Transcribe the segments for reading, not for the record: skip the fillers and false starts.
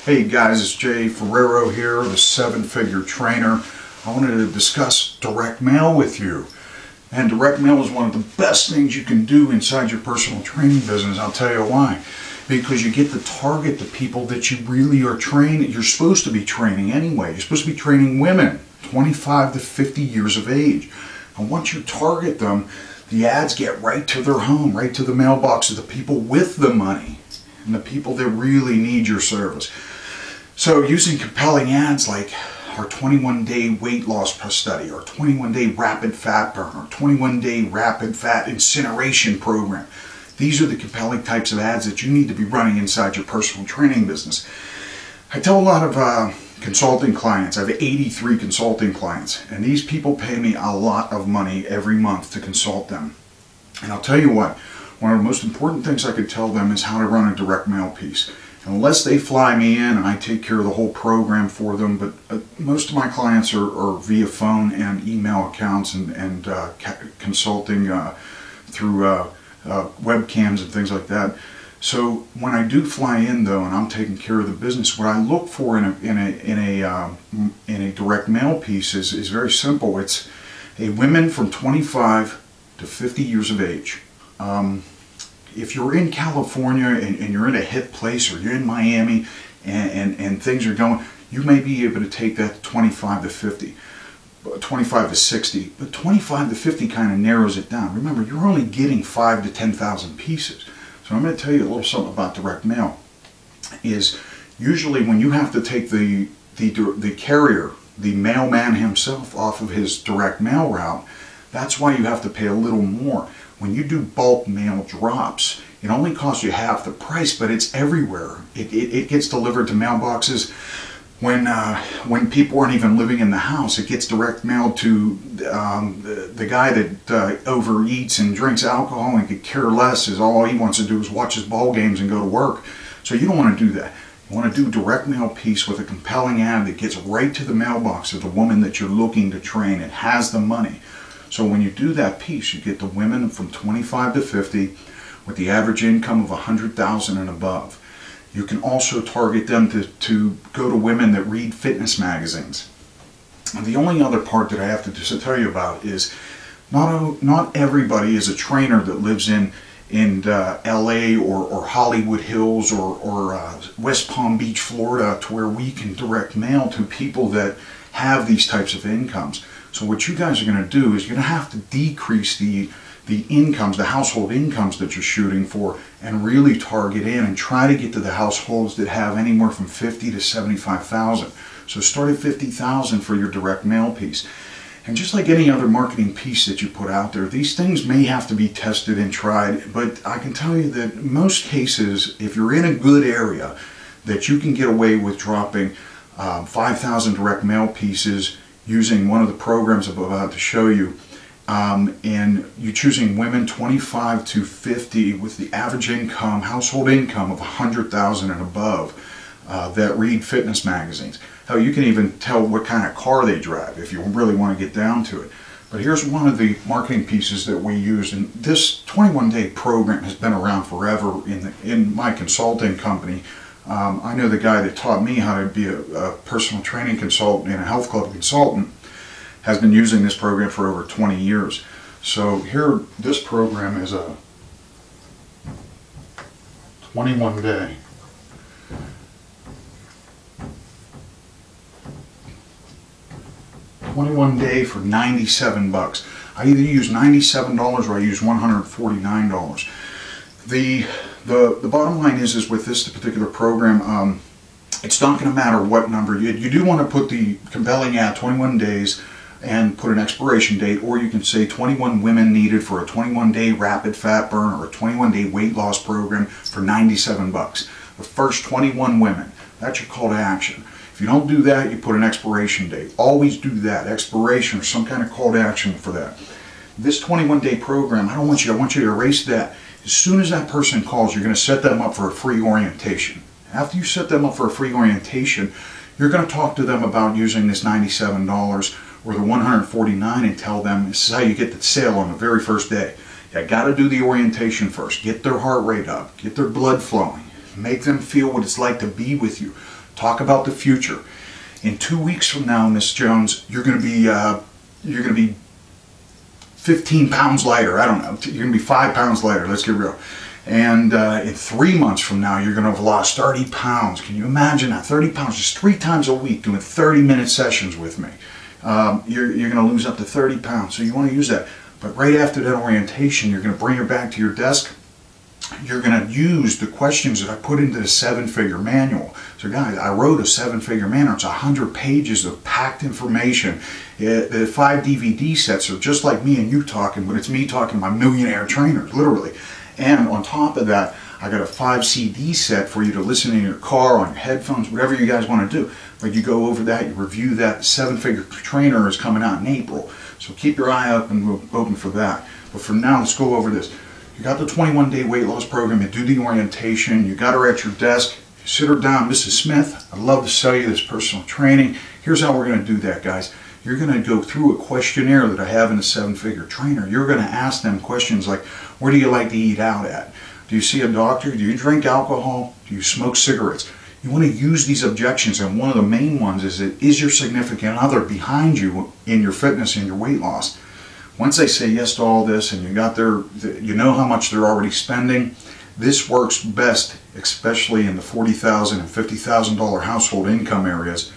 Hey guys, it's Jay Ferraro here, the seven-figure trainer. I wanted to discuss direct mail with you. And direct mail is one of the best things you can do inside your personal training business. I'll tell you why. Because you get to target the people that you really are training. You're supposed to be training anyway. You're supposed to be training women 25 to 50 years of age. And once you target them, the ads get right to their home, right to the mailbox of the people with the money and the people that really need your service. So using compelling ads like our 21-day weight loss study, our 21-day rapid fat burn, our 21-day rapid fat incineration program. These are the compelling types of ads that you need to be running inside your personal training business. I tell a lot of consulting clients, I have 83 consulting clients, and these people pay me a lot of money every month to consult them. And I'll tell you what, one of the most important things I could tell them is how to run a direct mail piece. Unless they fly me in and I take care of the whole program for them, but most of my clients are via phone and email accounts and consulting through webcams and things like that. So when I do fly in though, and I'm taking care of the business, what I look for in a direct mail piece is very simple. It's a women from 25 to 50 years of age. If you're in California and you're in a hip place, or you're in Miami and things are going, you may be able to take that to 25 to 50, 25 to 60, but 25 to 50 kind of narrows it down. Remember, you're only getting 5 to 10,000 pieces. So I'm going to tell you a little something about direct mail. Is usually when you have to take the carrier, the mailman himself, off of his direct mail route, that's why you have to pay a little more. When you do bulk mail drops, it only costs you half the price, but it's everywhere. It gets delivered to mailboxes when people aren't even living in the house. It gets direct mailed to the guy that overeats and drinks alcohol and could care less. Is all he wants to do is watch his ball games and go to work. So you don't want to do that. You want to do a direct mail piece with a compelling ad that gets right to the mailbox of the woman that you're looking to train and has the money. So when you do that piece, you get the women from 25 to 50 with the average income of $100,000 and above. You can also target them to go to women that read fitness magazines. And the only other part that I have to just tell you about is not everybody is a trainer that lives in LA or Hollywood Hills or West Palm Beach, Florida, to where we can direct mail to people that have these types of incomes. So what you guys are going to do is you're going to have to decrease the incomes, the household incomes that you're shooting for, and really target in and try to get to the households that have anywhere from 50 to 75,000. So start at 50,000 for your direct mail piece. And just like any other marketing piece that you put out there, these things may have to be tested and tried, but I can tell you that in most cases, if you're in a good area, that you can get away with dropping 5,000 direct mail pieces using one of the programs I'm about to show you, and you're choosing women 25 to 50 with the average income, household income of $100,000 and above that read fitness magazines. Hell, you can even tell what kind of car they drive if you really want to get down to it. But here's one of the marketing pieces that we use, and this 21-day program has been around forever in my consulting company. I know the guy that taught me how to be a personal training consultant and a health club consultant has been using this program for over 20 years. So here, this program is a 21-day. $21 for 97 bucks. I either use $97 or I use $149. The bottom line is with this particular program, it's not going to matter what number. You do want to put the compelling ad 21 days and put an expiration date, or you can say 21 women needed for a 21-day rapid fat burn or a 21-day weight loss program for 97 bucks. The first 21 women, that's your call to action. If you don't do that, you put an expiration date. Always do that, expiration or some kind of call to action for that. This 21-day program, I want you to erase that. As soon as that person calls, you're going to set them up for a free orientation. After you set them up for a free orientation, you're going to talk to them about using this $97 or the $149 and tell them this is how you get the sale on the very first day. You got to do the orientation first. Get their heart rate up. Get their blood flowing. Make them feel what it's like to be with you. Talk about the future. In 2 weeks from now, Miss Jones, you're going to be 15 pounds lighter. I don't know. You're going to be 5 pounds lighter. Let's get real. And in 3 months from now, you're going to have lost 30 pounds. Can you imagine that? 30 pounds just 3 times a week doing 30-minute sessions with me. You're going to lose up to 30 pounds. So you want to use that. But right after that orientation, you're going to bring her back to your desk. You're going to use the questions that I put into the 7-figure manual. So guys, I wrote a 7-figure manual. It's 100 pages of packed information. The 5 DVD sets are just like me and you talking, but it's me talking to my millionaire trainers, literally. And on top of that, I got a 5 CD set for you to listen in your car, on your headphones, whatever you guys want to do. But you go over that, you review that. The 7-figure trainer is coming out in April. So keep your eye open for that. But for now, let's go over this. You got the 21-day weight loss program, you do the orientation, you got her at your desk, you sit her down, Mrs. Smith, I'd love to sell you this personal training. Here's how we're going to do that, guys. You're going to go through a questionnaire that I have in the 7-figure trainer. You're going to ask them questions like, where do you like to eat out at? Do you see a doctor? Do you drink alcohol? Do you smoke cigarettes? You want to use these objections, and one of the main ones is your significant other behind you in your fitness and your weight loss? Once they say yes to all this and you know how much they're already spending, this works best, especially in the $40,000 and $50,000 household income areas,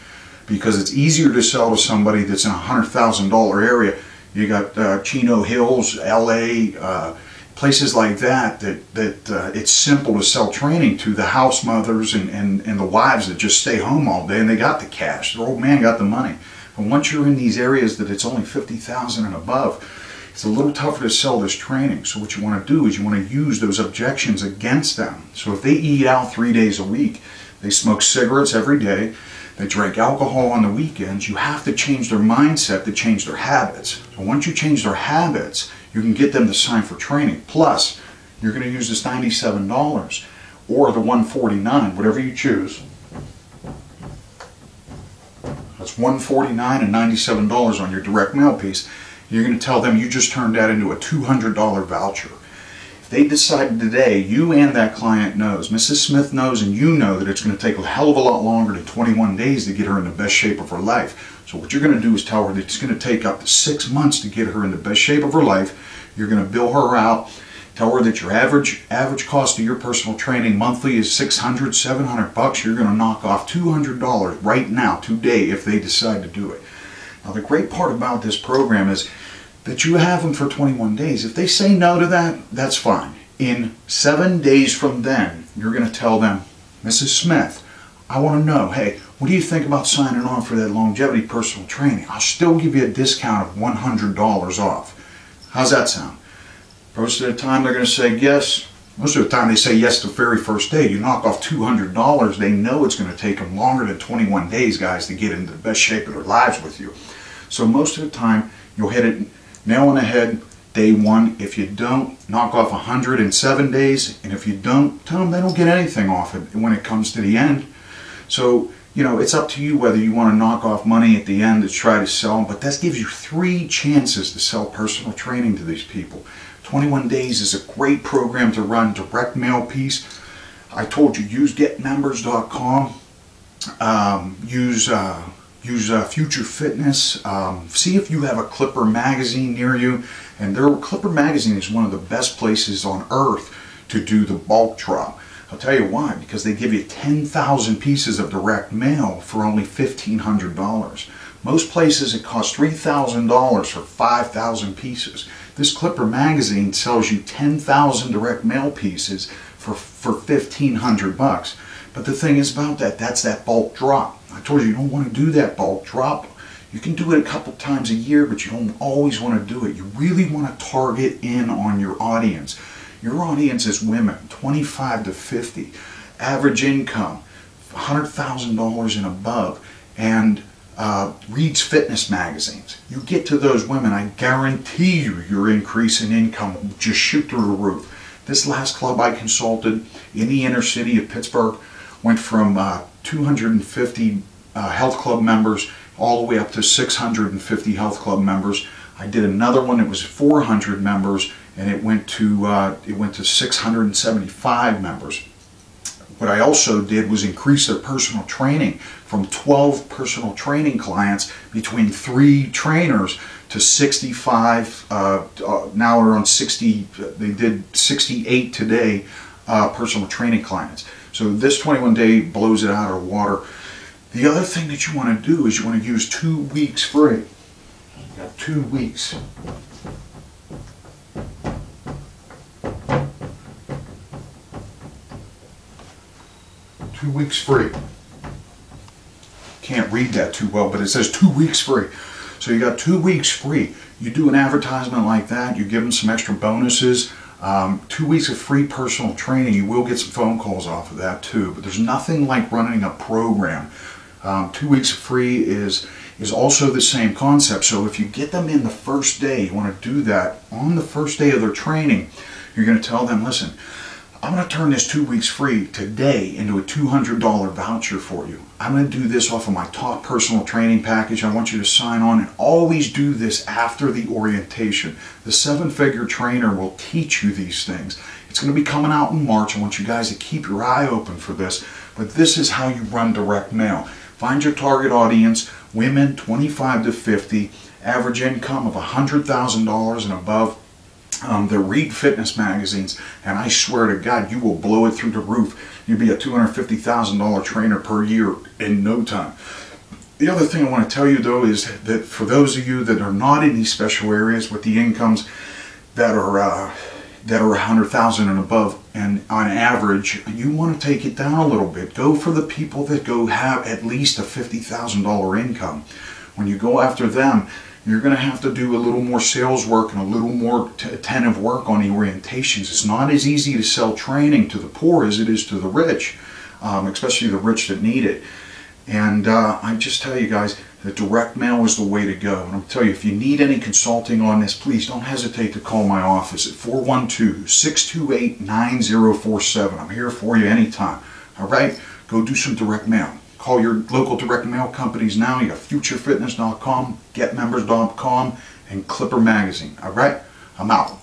because it's easier to sell to somebody that's in a $100,000 area. You got Chino Hills, LA, places like that it's simple to sell training to the house mothers and the wives that just stay home all day and they got the cash. The old man got the money. But once you're in these areas that it's only $50,000 and above, it's a little tougher to sell this training. So what you want to do is you want to use those objections against them. So if they eat out 3 days a week, they smoke cigarettes every day, they drink alcohol on the weekends, you have to change their mindset to change their habits. So once you change their habits, you can get them to sign for training. Plus, you're going to use this $97 or the $149, whatever you choose. That's $149 and $97 on your direct mail piece. You're going to tell them you just turned that into a $200 voucher. If they decide today, you and that client knows, Mrs. Smith knows, and you know that it's going to take a hell of a lot longer than 21 days to get her in the best shape of her life. So what you're going to do is tell her that it's going to take up to 6 months to get her in the best shape of her life. You're going to bill her out. Tell her that your average cost of your personal training monthly is $600, $700. You're going to knock off $200 right now, today, if they decide to do it. Now, the great part about this program is that you have them for 21 days. If they say no to that, that's fine. In 7 days from then, you're going to tell them, Mrs. Smith, I want to know, hey, what do you think about signing on for that longevity personal training? I'll still give you a discount of $100 off. How's that sound? Most of the time they're going to say yes. Most of the time they say yes the very first day. You knock off $200. They know it's going to take them longer than 21 days, guys, to get into the best shape of their lives with you. So most of the time you'll hit it nail on the head day one. If you don't, knock off 100 in 7 days. And if you don't, tell them they don't get anything off it when it comes to the end. So, you know, it's up to you whether you want to knock off money at the end to try to sell them. But that gives you 3 chances to sell personal training to these people. 21 days is a great program to run, direct mail piece. I told you, use getmembers.com, use Future Fitness, see if you have a Clipper magazine near you. And their Clipper magazine is one of the best places on earth to do the bulk drop. I'll tell you why, because they give you 10,000 pieces of direct mail for only $1,500. Most places it costs $3,000 for 5,000 pieces. This Clipper magazine sells you 10,000 direct mail pieces for $1,500. But the thing is about that, that's that bulk drop. I told you, you don't want to do that bulk drop. You can do it a couple times a year, but you don't always want to do it. You really want to target in on your audience. Your audience is women, 25 to 50, average income, $100,000 and above, and reads fitness magazines. You get to those women, I guarantee you your increase in income will just shoot through the roof. This last club I consulted in the inner city of Pittsburgh went from 250 health club members all the way up to 650 health club members. I did another one, it was 400 members, and it went to 675 members. What I also did was increase their personal training from 12 personal training clients between 3 trainers to 65. Now we're on 60. They did 68 today personal training clients. So this 21-day blows it out of the water. The other thing that you want to do is you want to use 2 weeks free. You got 2 weeks. Weeks free. Can't read that too well, but it says 2 weeks free. So you got 2 weeks free. You do an advertisement like that, you give them some extra bonuses. 2 weeks of free personal training. You will get some phone calls off of that too, but there's nothing like running a program. 2 weeks free is also the same concept. So if you get them in the first day, you want to do that on the first day of their training. You're going to tell them, listen, I'm going to turn this 2 weeks free today into a $200 voucher for you. I'm going to do this off of my top personal training package. I want you to sign on, and always do this after the orientation. The 7-figure trainer will teach you these things. It's going to be coming out in March. I want you guys to keep your eye open for this. But this is how you run direct mail. Find your target audience, women 25 to 50, average income of $100,000 and above. They read fitness magazines, and I swear to God, you will blow it through the roof. You'll be a $250,000 trainer per year in no time. The other thing I want to tell you, though, is that for those of you that are not in these special areas with the incomes that are $100,000 and above, and on average, you want to take it down a little bit. Go for the people that have at least a $50,000 income. When you go after them, you're going to have to do a little more sales work and a little more attentive work on the orientations. It's not as easy to sell training to the poor as it is to the rich, especially the rich that need it. And I just tell you guys that direct mail is the way to go. And I'll tell you, if you need any consulting on this, please don't hesitate to call my office at 412-628-9047. I'm here for you anytime. All right? Go do some direct mail. Call your local direct mail companies now. You got futurefitness.com, getmembers.com, and Clipper Magazine. All right? I'm out.